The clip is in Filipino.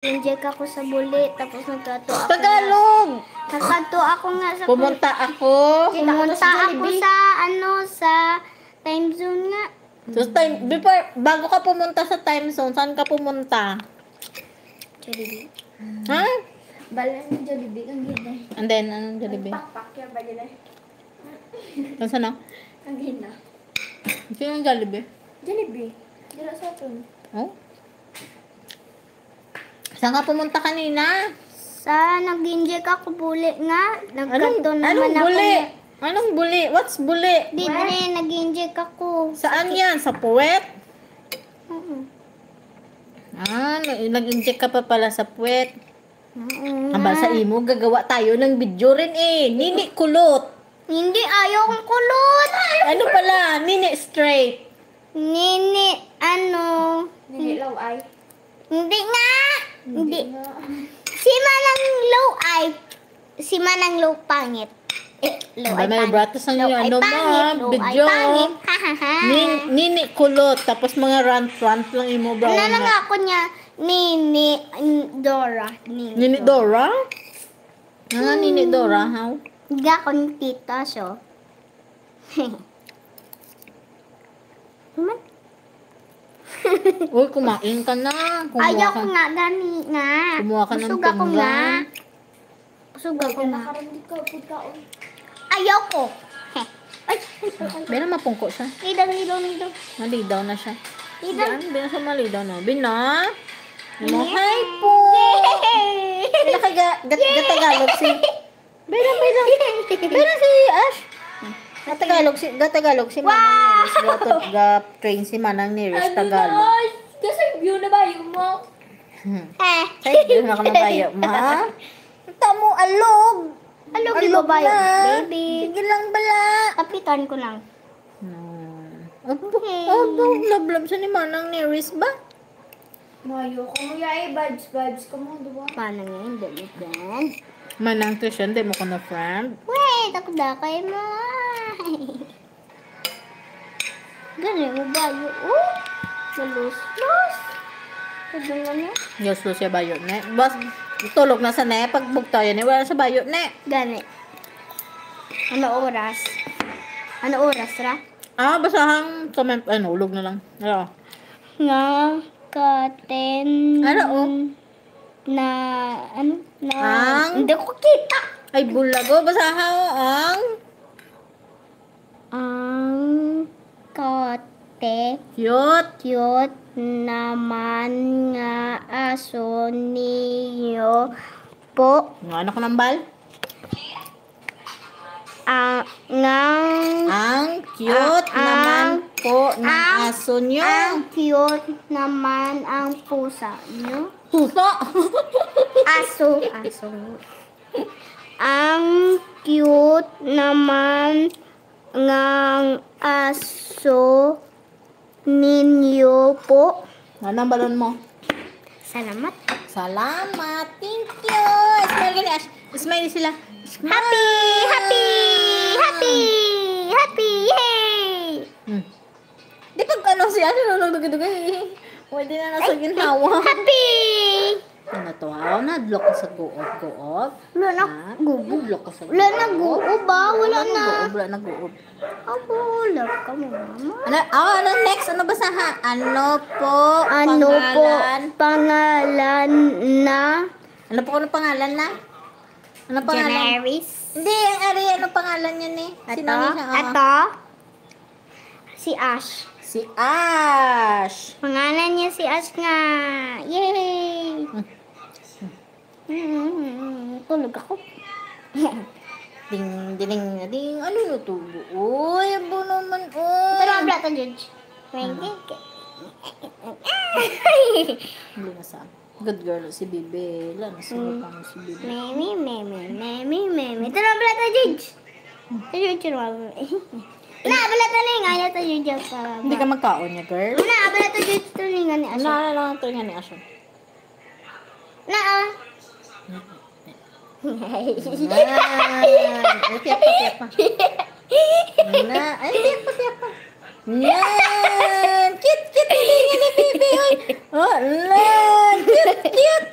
Inject ako sa buli, tapos nagkato ako. Tagalog! Nagkato ako nga sa Pumunta ako. Pumunta ako sa time zone nga. So, bago ka pumunta sa time zone, saan ka pumunta? Jollibee. Ha? Balan ng Jollibee, ang gina. And then, anong Jollibee? Pakpak yan ba nila? Saan na? Ang gina. Sino ang Jollibee? Jollibee. Dila sa atin. Oh? Saan ka pumunta kanina? Sa nag-inject ako buli nga. Nagkato naman Anong ako. buli? Anong buli? What's buli? Di rin, nag-inject ako. Saan yan? Sa puwet? Oo. Nag-inject ka pa pala sa puwet. Oo. Aba, sa imo, gagawa tayo ng video rin eh. Nini kulot. Hindi, ayaw kong kulot. Ano pala? Nini straight. Nini, ano? Nini low ay. Hindi nga. Hindi. Si Manang low ay. Si Manang low pangit. Low ay May pangit. bratas ang Low ay ano mo, pangit. Low ay video. pangit. Ha ha ha. Nini kulot. Tapos mga rant lang imo brown Ano lang na. ako niya? Nini Dora. Nini Dora? Nini Dora, how? Hindi ako ni tita, so. Naman. Uy, kumain ka na. Ayaw ko nga, gani nga. Kumuha ka ng Busog ako nga. pinggan. Busog ako nga. Nakaramdi ka, pagkaon. Ayaw ko. Heh. Ay, Pero mapungko siya. Nidang. Malidaw na siya. Nidang. Hindi na siya malidaw na. Bina? Hi po! Bina ka gatagalog si... Bina. Bina si Ash. Gatagalog si Manang Neris. Ga-train si Manang Neris Tagalog. Kasi view na ba yung mo? Ay, yun na ka mabayo, ma. Tamo, alog! Alog, di ba ba yun? na. Baby. Sige lang bala. Kapitan ko lang. Lablab siya ni Manang Neris ba? Mayo ko mo ya buds ko mo, diba? Paano nga yung damit yan? Manang Trishan, di mo ko na friend. Wait, ako dakay mo. Ganun mo ba yun? Oh, malus. Sabi nga niya. Diyos lo siya bayo ne. Bas, tulog na sa ne. Pag bugtayan ne, wala sa bayo ne. Gani. Ano oras? Ra? Basahang comment, ulog na lang. Ano? Nga katen na Ang? hindi ko kita. Ay, bulago. Basahang Ang cute. cute naman nga aso niyo po. Ano ko ng bal? Ang cute naman po ng aso nyo. Ang cute naman ang pusa niyo. Puso. Aso. Ang cute naman ng aso ninyo po. Ano ang balon mo? Salamat. Salamat. Thank you. Smile ka ni Ash. Smile sila. Smile. Happy! Yay! Di pag si Ash, nulog-dugay. Pwede na nasa ginhawa. Happy! Ano to? Nadlok ka sa guob. Wala na gubo. Nadlok ka sa Wala na gubo ba? Wala na. Wala na guob. Ako, love ka mo, mama. Ano next? Ano ba sa Ano po? Ano po Pangalan? pangalan na? Ano po pangalan na? Ano pangalan? Generis. Hindi, ano pangalan niya ni? Sino niya? Ito? Si Ash. Si Ash. Pangalan niya si Ash nga. Yay! Tulog ako. Ding. Ano na to? Uy, abo naman. Pero ang blata, Judge. Hindi na sa. Good girl si Bibi. Wala na sila pang si Bibi. Memi. Ito na ang blata, Judge. Judge, na, blata na yung ayaw to, Judge. Hindi ka magkaon niya, girl. Na, blata, Judge. Tulingan ni Ash. Ano lang ito nga ni Ash. Na, Ay, tiyak pa. Ay, tiyak pa. Yan! Cute! Hilingan ni Bibi! Oh, lan! Cute!